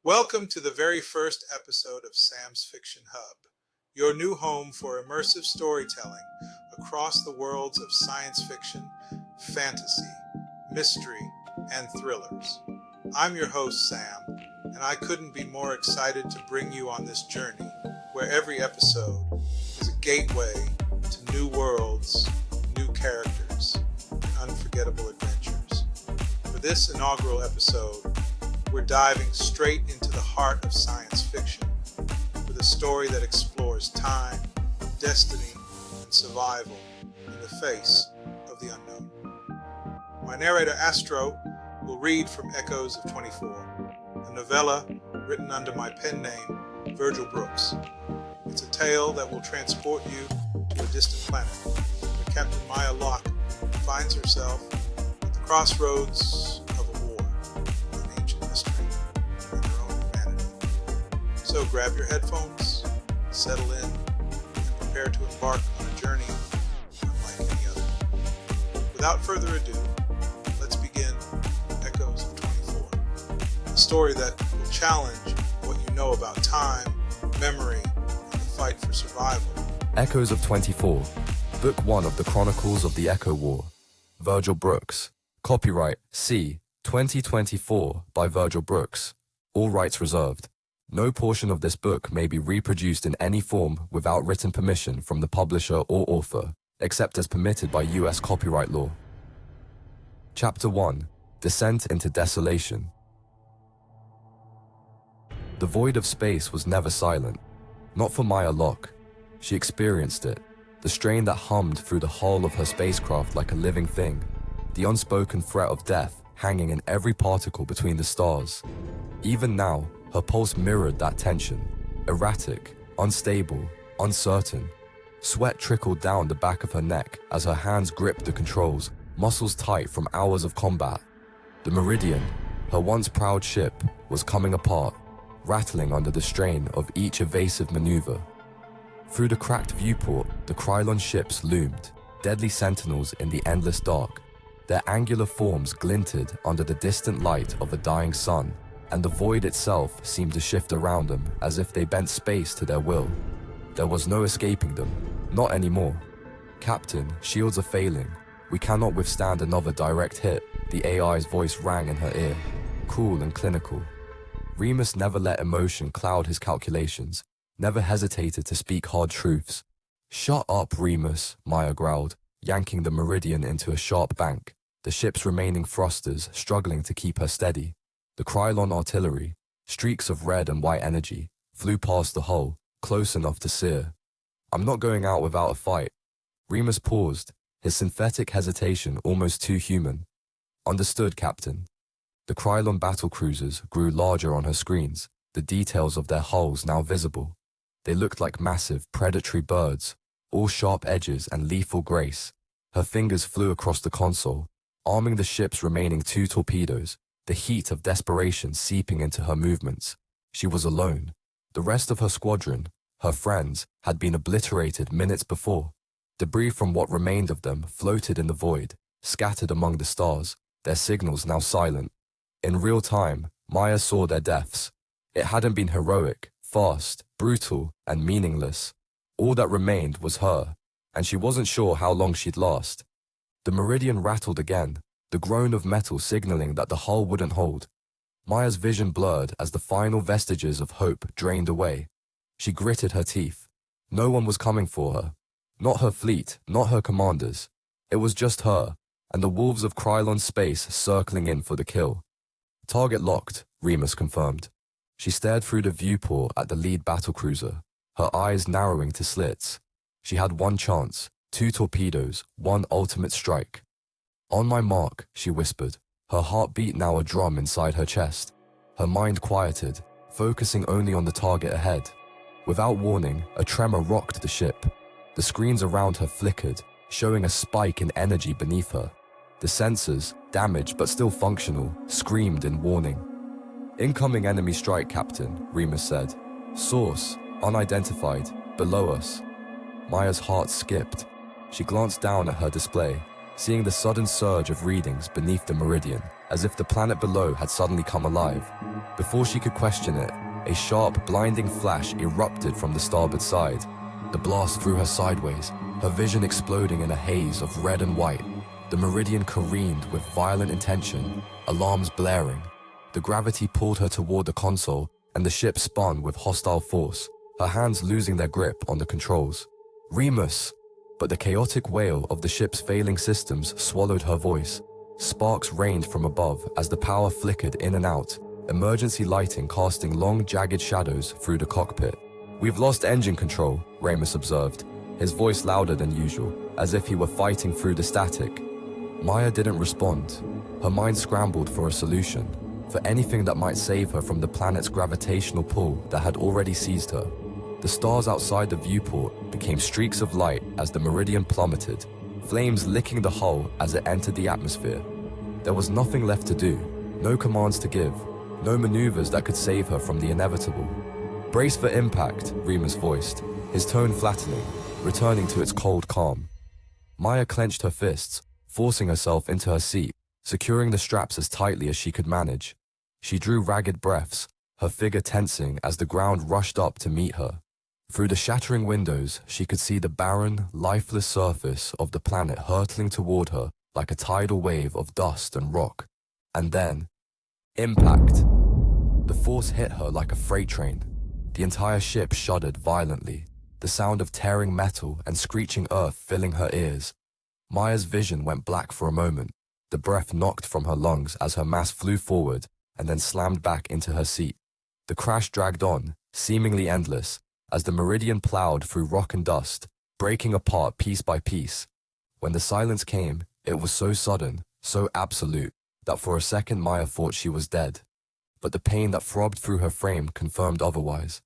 Welcome to the very first episode of Sam's Fiction Hub, your new home for immersive storytelling across the worlds of science fiction, fantasy, mystery, and thrillers. I'm your host, Sam, and I couldn't be more excited to bring you on this journey where every episode is a gateway to new worlds, new characters, and unforgettable adventures. For this inaugural episode, we're diving straight into the heart of science fiction with a story that explores time, destiny, and survival in the face of the unknown. My narrator, Astro, will read from Echoes of 24, a novella written under my pen name, Virgil Brooks. It's a tale that will transport you to a distant planet where Captain Maya Locke finds herself at the crossroads of a war, an ancient mystery, and her own humanity. So grab your headphones, settle in, and prepare to embark on a journey unlike any other. Without further ado, let's begin Echoes of 24, a story that will challenge what you know about time, memory, and the fight for survival. Echoes of 24, Book 1 of the Chronicles of the Echo War, Virgil Brooks. Copyright C. 2024 by Virgil Brooks. All rights reserved. No portion of this book may be reproduced in any form without written permission from the publisher or author, except as permitted by U.S. copyright law. Chapter 1. Descent into Desolation. The void of space was never silent. Not for Maya Locke. She experienced it, the strain that hummed through the hull of her spacecraft like a living thing, the unspoken threat of death hanging in every particle between the stars. Even now, her pulse mirrored that tension, erratic, unstable, uncertain. Sweat trickled down the back of her neck as her hands gripped the controls, muscles tight from hours of combat. The Meridian, her once proud ship, was coming apart, rattling under the strain of each evasive maneuver. Through the cracked viewport, the Krylon ships loomed, deadly sentinels in the endless dark. Their angular forms glinted under the distant light of a dying sun, and the void itself seemed to shift around them as if they bent space to their will. There was no escaping them, not anymore. Captain, shields are failing. We cannot withstand another direct hit, the AI's voice rang in her ear, cool and clinical. Remus never let emotion cloud his calculations, never hesitated to speak hard truths. "Shut up, Remus," Maya growled, yanking the Meridian into a sharp bank, the ship's remaining thrusters struggling to keep her steady. The Krylon artillery, streaks of red and white energy, flew past the hull, close enough to sear. "I'm not going out without a fight." Remus paused, his synthetic hesitation almost too human. "Understood, Captain." The Krylon battlecruisers grew larger on her screens, the details of their hulls now visible. They looked like massive, predatory birds, all sharp edges and lethal grace. Her fingers flew across the console, arming the ship's remaining 2 torpedoes, the heat of desperation seeping into her movements. She was alone. The rest of her squadron, her friends, had been obliterated minutes before. Debris from what remained of them floated in the void, scattered among the stars, their signals now silent. In real time, Maya saw their deaths. It hadn't been heroic, fast, brutal, and meaningless. All that remained was her, and she wasn't sure how long she'd last. The Meridian rattled again, the groan of metal signaling that the hull wouldn't hold. Maya's vision blurred as the final vestiges of hope drained away. She gritted her teeth. No one was coming for her. Not her fleet, not her commanders. It was just her, and the wolves of Krylon space circling in for the kill. "Target locked," Remus confirmed. She stared through the viewport at the lead battlecruiser, her eyes narrowing to slits. She had one chance, 2 torpedoes, one ultimate strike. "On my mark," she whispered, her heartbeat now a drum inside her chest. Her mind quieted, focusing only on the target ahead. Without warning, a tremor rocked the ship. The screens around her flickered, showing a spike in energy beneath her. The sensors, damaged but still functional, screamed in warning. "Incoming enemy strike, Captain," Remus said. "Source, unidentified, below us." Maya's heart skipped. She glanced down at her display, seeing the sudden surge of readings beneath the Meridian, as if the planet below had suddenly come alive. Before she could question it, a sharp, blinding flash erupted from the starboard side. The blast threw her sideways, her vision exploding in a haze of red and white. The Meridian careened with violent intention, alarms blaring. The gravity pulled her toward the console, and the ship spun with hostile force, her hands losing their grip on the controls. Remus! But the chaotic wail of the ship's failing systems swallowed her voice. Sparks rained from above as the power flickered in and out, emergency lighting casting long, jagged shadows through the cockpit. "We've lost engine control," Remus observed, his voice louder than usual, as if he were fighting through the static. Maya didn't respond. Her mind scrambled for a solution, for anything that might save her from the planet's gravitational pull that had already seized her. The stars outside the viewport became streaks of light as the Meridian plummeted, flames licking the hull as it entered the atmosphere. There was nothing left to do, no commands to give, no maneuvers that could save her from the inevitable. "Brace for impact," Remus voiced, his tone flattening, returning to its cold calm. Maya clenched her fists, forcing herself into her seat, securing the straps as tightly as she could manage. She drew ragged breaths, her figure tensing as the ground rushed up to meet her. Through the shattering windows, she could see the barren, lifeless surface of the planet hurtling toward her like a tidal wave of dust and rock. And then, impact! The force hit her like a freight train. The entire ship shuddered violently, the sound of tearing metal and screeching earth filling her ears. Maya's vision went black for a moment. The breath knocked from her lungs as her mass flew forward and then slammed back into her seat. The crash dragged on, seemingly endless, as the Meridian plowed through rock and dust, breaking apart piece by piece. When the silence came, it was so sudden, so absolute, that for a second Maya thought she was dead. But the pain that throbbed through her frame confirmed otherwise.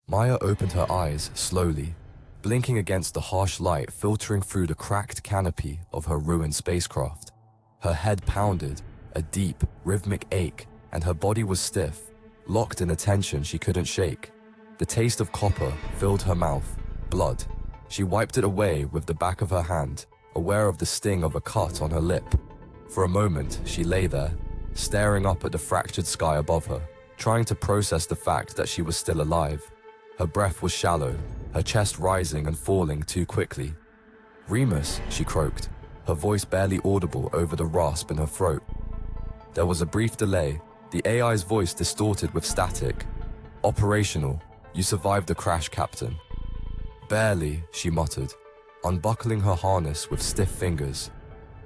Maya opened her eyes slowly, blinking against the harsh light filtering through the cracked canopy of her ruined spacecraft. Her head pounded, a deep, rhythmic ache, and her body was stiff, locked in a tension she couldn't shake. The taste of copper filled her mouth, blood. She wiped it away with the back of her hand, aware of the sting of a cut on her lip. For a moment, she lay there, staring up at the fractured sky above her, trying to process the fact that she was still alive. Her breath was shallow, her chest rising and falling too quickly. "Remus," she croaked, her voice barely audible over the rasp in her throat. There was a brief delay, the AI's voice distorted with static. "Operational. You survived the crash, Captain." "Barely," she muttered, unbuckling her harness with stiff fingers.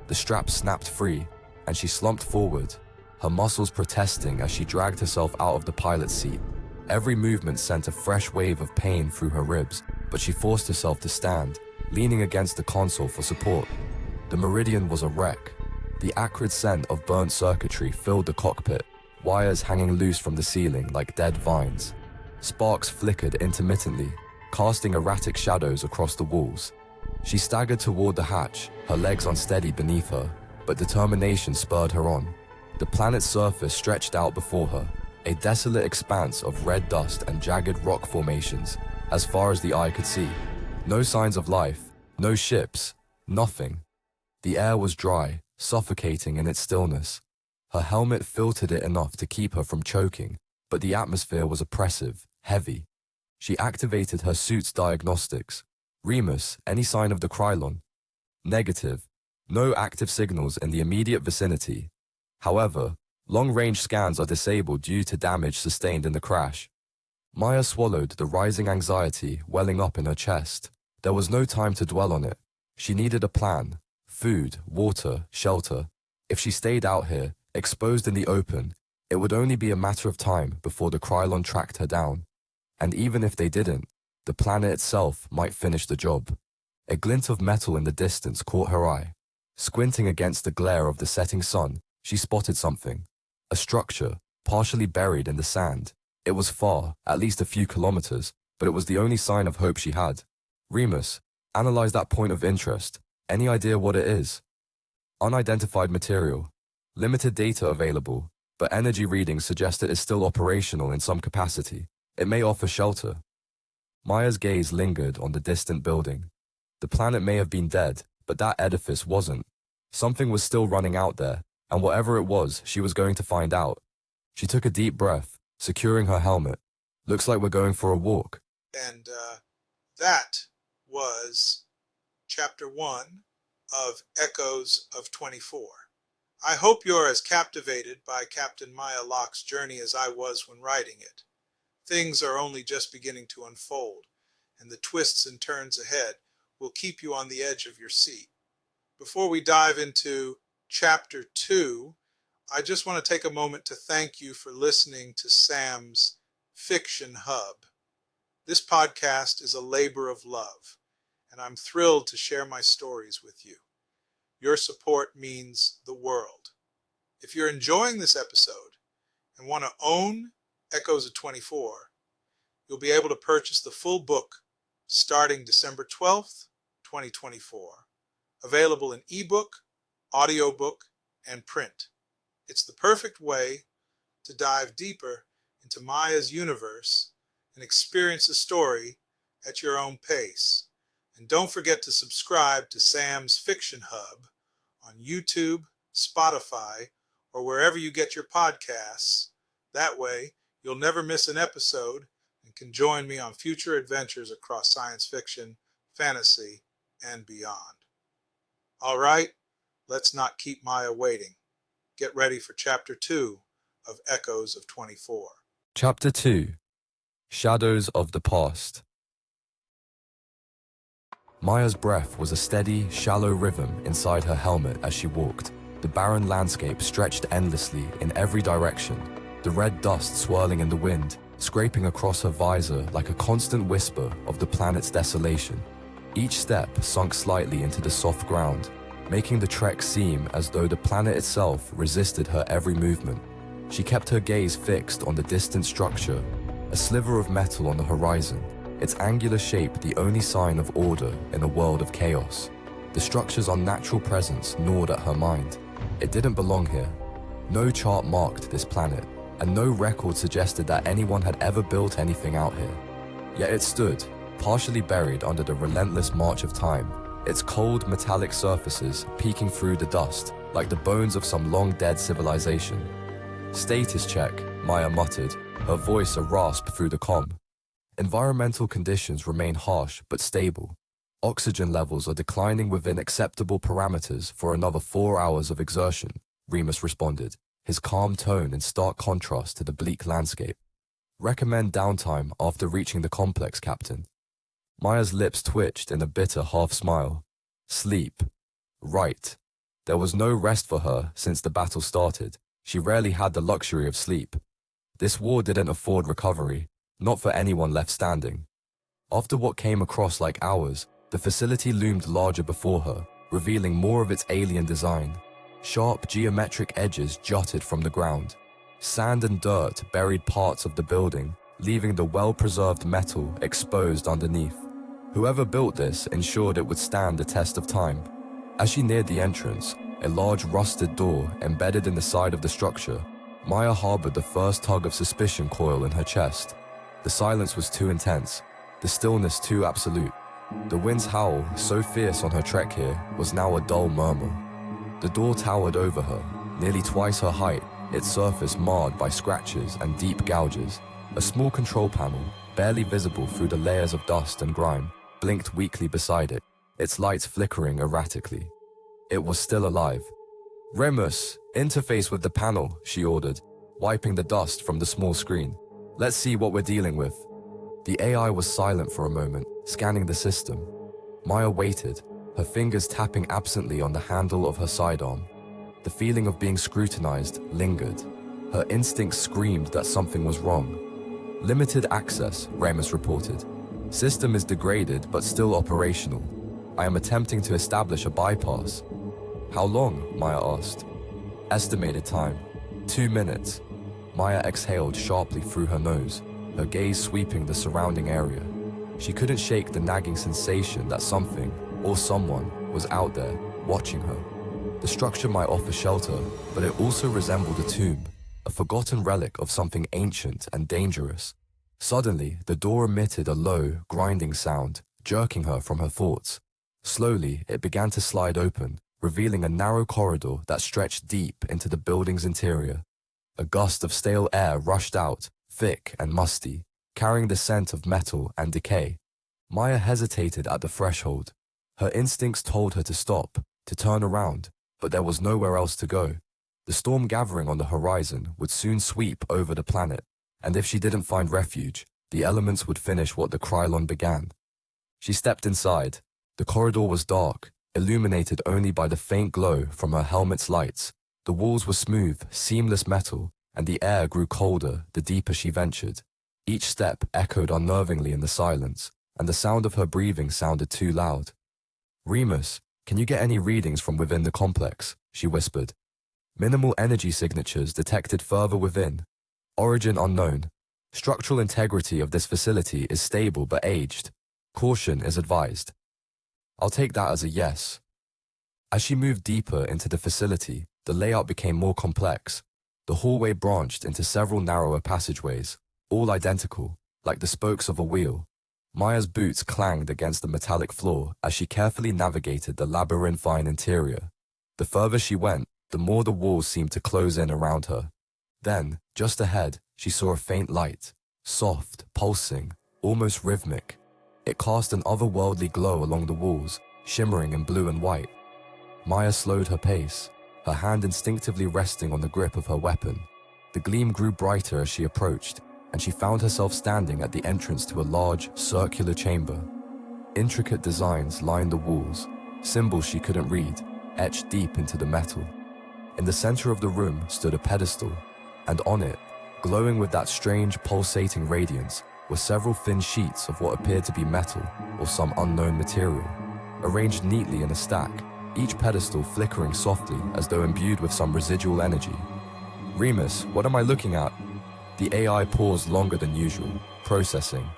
The strap snapped free, and she slumped forward, her muscles protesting as she dragged herself out of the pilot's seat. Every movement sent a fresh wave of pain through her ribs, but she forced herself to stand, leaning against the console for support. The Meridian was a wreck. The acrid scent of burnt circuitry filled the cockpit, wires hanging loose from the ceiling like dead vines. Sparks flickered intermittently, casting erratic shadows across the walls. She staggered toward the hatch, her legs unsteady beneath her, but determination spurred her on. The planet's surface stretched out before her, a desolate expanse of red dust and jagged rock formations, as far as the eye could see. No signs of life, no ships, nothing. The air was dry, suffocating in its stillness. Her helmet filtered it enough to keep her from choking, but the atmosphere was oppressive, heavy. She activated her suit's diagnostics. "Remus, any sign of the Krylon?" "Negative. No active signals in the immediate vicinity. However, long-range scans are disabled due to damage sustained in the crash." Maya swallowed the rising anxiety welling up in her chest. There was no time to dwell on it. She needed a plan. Food, water, shelter. If she stayed out here, exposed in the open, it would only be a matter of time before the Krylon tracked her down. And even if they didn't, the planet itself might finish the job. A glint of metal in the distance caught her eye. Squinting against the glare of the setting sun, she spotted something. A structure, partially buried in the sand. It was far, at least a few kilometers, but it was the only sign of hope she had. "Remus, analyze that point of interest. Any idea what it is?" "Unidentified material. Limited data available, but energy readings suggest it is still operational in some capacity. It may offer shelter." Maya's gaze lingered on the distant building. The planet may have been dead, but that edifice wasn't. Something was still running out there, and whatever it was, she was going to find out. She took a deep breath, securing her helmet. Looks like we're going for a walk. And that was Chapter 1 of Echoes of 24. I hope you're as captivated by Captain Maya Locke's journey as I was when writing it. Things are only just beginning to unfold, and the twists and turns ahead will keep you on the edge of your seat. Before we dive into Chapter 2, I just want to take a moment to thank you for listening to Sam's Fiction Hub. This podcast is a labor of love, and I'm thrilled to share my stories with you. Your support means the world. If you're enjoying this episode and want to own Echoes of 24, you'll be able to purchase the full book starting December 12th, 2024, available in ebook, audiobook, and print. It's the perfect way to dive deeper into Maya's universe and experience the story at your own pace. And don't forget to subscribe to Sam's Fiction Hub on YouTube, Spotify, or wherever you get your podcasts. That way, you'll never miss an episode and can join me on future adventures across science fiction, fantasy, and beyond. All right, let's not keep Maya waiting. Get ready for Chapter 2 of Echoes of 24. Chapter 2: Shadows of the Past. Maya's breath was a steady, shallow rhythm inside her helmet as she walked. The barren landscape stretched endlessly in every direction, the red dust swirling in the wind, scraping across her visor like a constant whisper of the planet's desolation. Each step sunk slightly into the soft ground, making the trek seem as though the planet itself resisted her every movement. She kept her gaze fixed on the distant structure, a sliver of metal on the horizon, its angular shape the only sign of order in a world of chaos. The structure's unnatural presence gnawed at her mind. It didn't belong here. No chart marked this planet, and no record suggested that anyone had ever built anything out here. Yet it stood, partially buried under the relentless march of time, its cold metallic surfaces peeking through the dust like the bones of some long-dead civilization. "Status check," Maya muttered, her voice a rasp through the comm. "Environmental conditions remain harsh but stable. Oxygen levels are declining within acceptable parameters for another 4 hours of exertion," Remus responded, his calm tone in stark contrast to the bleak landscape. "Recommend downtime after reaching the complex, Captain." Maya's lips twitched in a bitter half-smile. Sleep. Right. There was no rest for her since the battle started. She rarely had the luxury of sleep. This war didn't afford recovery, not for anyone left standing. After what came across like hours, the facility loomed larger before her, revealing more of its alien design. Sharp geometric edges jutted from the ground. Sand and dirt buried parts of the building, leaving the well-preserved metal exposed underneath. Whoever built this ensured it would stand the test of time. As she neared the entrance, a large rusted door embedded in the side of the structure, Maya harbored the first tug of suspicion coil in her chest. The silence was too intense, the stillness too absolute. The wind's howl, so fierce on her trek here, was now a dull murmur. The door towered over her, nearly twice her height, its surface marred by scratches and deep gouges. A small control panel, barely visible through the layers of dust and grime, blinked weakly beside it, its lights flickering erratically. It was still alive. "Remus, interface with the panel," she ordered, wiping the dust from the small screen. "Let's see what we're dealing with." The AI was silent for a moment, scanning the system. Maya waited, her fingers tapping absently on the handle of her sidearm. The feeling of being scrutinized lingered. Her instincts screamed that something was wrong. "Limited access," Remus reported. "System is degraded but still operational. I am attempting to establish a bypass." "How long?" Maya asked. "Estimated time. 2 minutes." Maya exhaled sharply through her nose, her gaze sweeping the surrounding area. She couldn't shake the nagging sensation that something, or someone, was out there, watching her. The structure might offer shelter, but it also resembled a tomb, a forgotten relic of something ancient and dangerous. Suddenly, the door emitted a low, grinding sound, jerking her from her thoughts. Slowly, it began to slide open, revealing a narrow corridor that stretched deep into the building's interior. A gust of stale air rushed out, thick and musty, carrying the scent of metal and decay. Maya hesitated at the threshold. Her instincts told her to stop, to turn around, but there was nowhere else to go. The storm gathering on the horizon would soon sweep over the planet, and if she didn't find refuge, the elements would finish what the Krylon began. She stepped inside. The corridor was dark, illuminated only by the faint glow from her helmet's lights. The walls were smooth, seamless metal, and the air grew colder the deeper she ventured. Each step echoed unnervingly in the silence, and the sound of her breathing sounded too loud. "Remus, can you get any readings from within the complex?" she whispered. "Minimal energy signatures detected further within. Origin unknown. Structural integrity of this facility is stable but aged. Caution is advised." "I'll take that as a yes." As she moved deeper into the facility, the layout became more complex. The hallway branched into several narrower passageways, all identical, like the spokes of a wheel. Maya's boots clanged against the metallic floor as she carefully navigated the labyrinthine interior. The further she went, the more the walls seemed to close in around her. Then, just ahead, she saw a faint light, soft, pulsing, almost rhythmic. It cast an otherworldly glow along the walls, shimmering in blue and white. Maya slowed her pace, her hand instinctively resting on the grip of her weapon. The gleam grew brighter as she approached, and she found herself standing at the entrance to a large, circular chamber. Intricate designs lined the walls, symbols she couldn't read, etched deep into the metal. In the center of the room stood a pedestal, and on it, glowing with that strange, pulsating radiance, were several thin sheets of what appeared to be metal or some unknown material, arranged neatly in a stack, each pedestal flickering softly as though imbued with some residual energy. "Remus, what am I looking at?" The AI paused longer than usual, processing.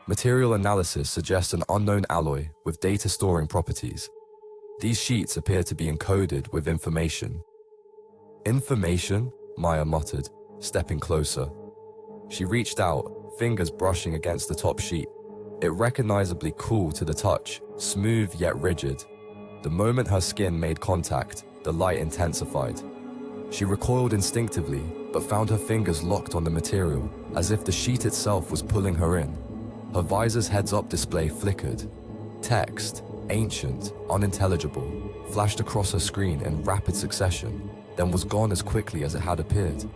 Material analysis suggests an unknown alloy with data-storing properties. These sheets appear to be encoded with information. "Information?" Maya muttered, stepping closer. She reached out, fingers brushing against the top sheet. It recognizably cool to the touch, smooth yet rigid. The moment her skin made contact, the light intensified. She recoiled instinctively, but found her fingers locked on the material, as if the sheet itself was pulling her in. Her visor's heads-up display flickered. Text, ancient, unintelligible, flashed across her screen in rapid succession, then was gone as quickly as it had appeared.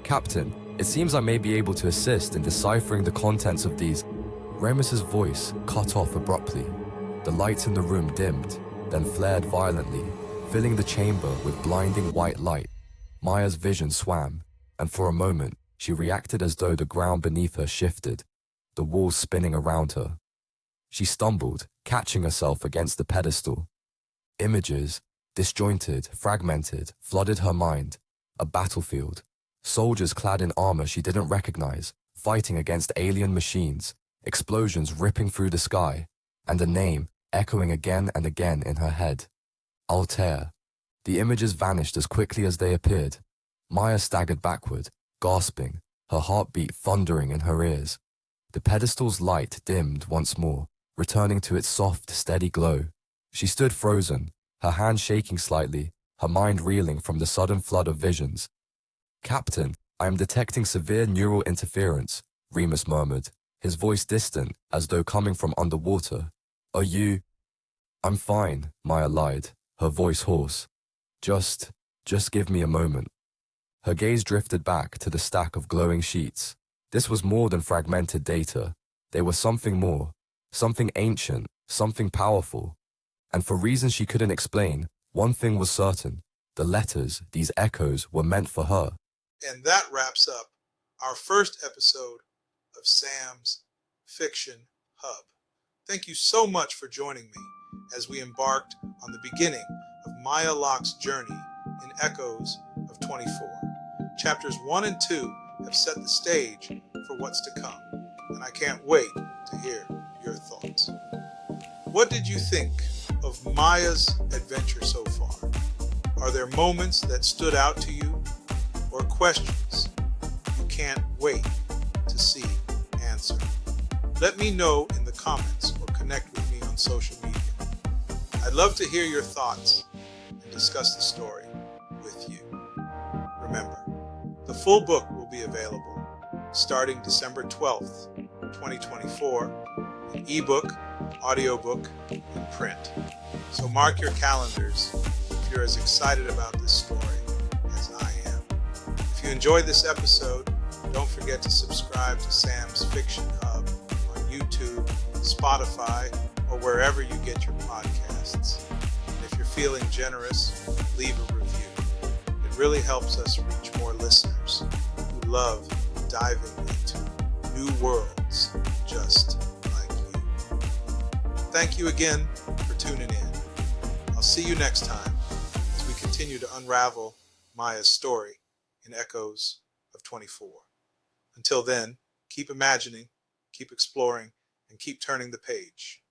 "Captain, it seems I may be able to assist in deciphering the contents of these." Remus's voice cut off abruptly. The lights in the room dimmed, then flared violently, filling the chamber with blinding white light. Maya's vision swam, and for a moment, she reacted as though the ground beneath her shifted, the walls spinning around her. She stumbled, catching herself against the pedestal. Images, disjointed, fragmented, flooded her mind. A battlefield. Soldiers clad in armor she didn't recognize, fighting against alien machines, explosions ripping through the sky, and a name echoing again and again in her head. Altair. The images vanished as quickly as they appeared. Maya staggered backward, gasping, her heartbeat thundering in her ears. The pedestal's light dimmed once more, returning to its soft, steady glow. She stood frozen, her hand shaking slightly, her mind reeling from the sudden flood of visions. "Captain, I am detecting severe neural interference," Remus murmured, his voice distant as though coming from underwater. "Are you—" "I'm fine," Maya lied, her voice hoarse. Just give me a moment." Her gaze drifted back to the stack of glowing sheets. This was more than fragmented data. They were something more, something ancient, something powerful. And for reasons she couldn't explain, one thing was certain. The letters, these echoes, were meant for her. And that wraps up our first episode of Sam's Fiction Hub. Thank you so much for joining me as we embarked on the beginning of Maya Locke's journey in Echoes of 24. Chapters 1 and 2 have set the stage for what's to come, and I can't wait to hear your thoughts. What did you think of Maya's adventure so far? Are there moments that stood out to you, or questions you can't wait to see answered? Let me know in the comments or connect with me on social media. I'd love to hear your thoughts and discuss the story with you. Remember, the full book will be available starting December 12th, 2024, in ebook, audiobook, and print. So mark your calendars if you're as excited about this story as I am. If you enjoyed this episode, don't forget to subscribe to Sam's Fiction Hub on YouTube, Spotify, or wherever you get your podcasts. And if you're feeling generous, leave a review. It really helps us reach more listeners who love diving into new worlds just like you. Thank you again for tuning in. I'll see you next time as we continue to unravel Maya's story in Echoes of 24. Until then, keep imagining, keep exploring, and keep turning the page.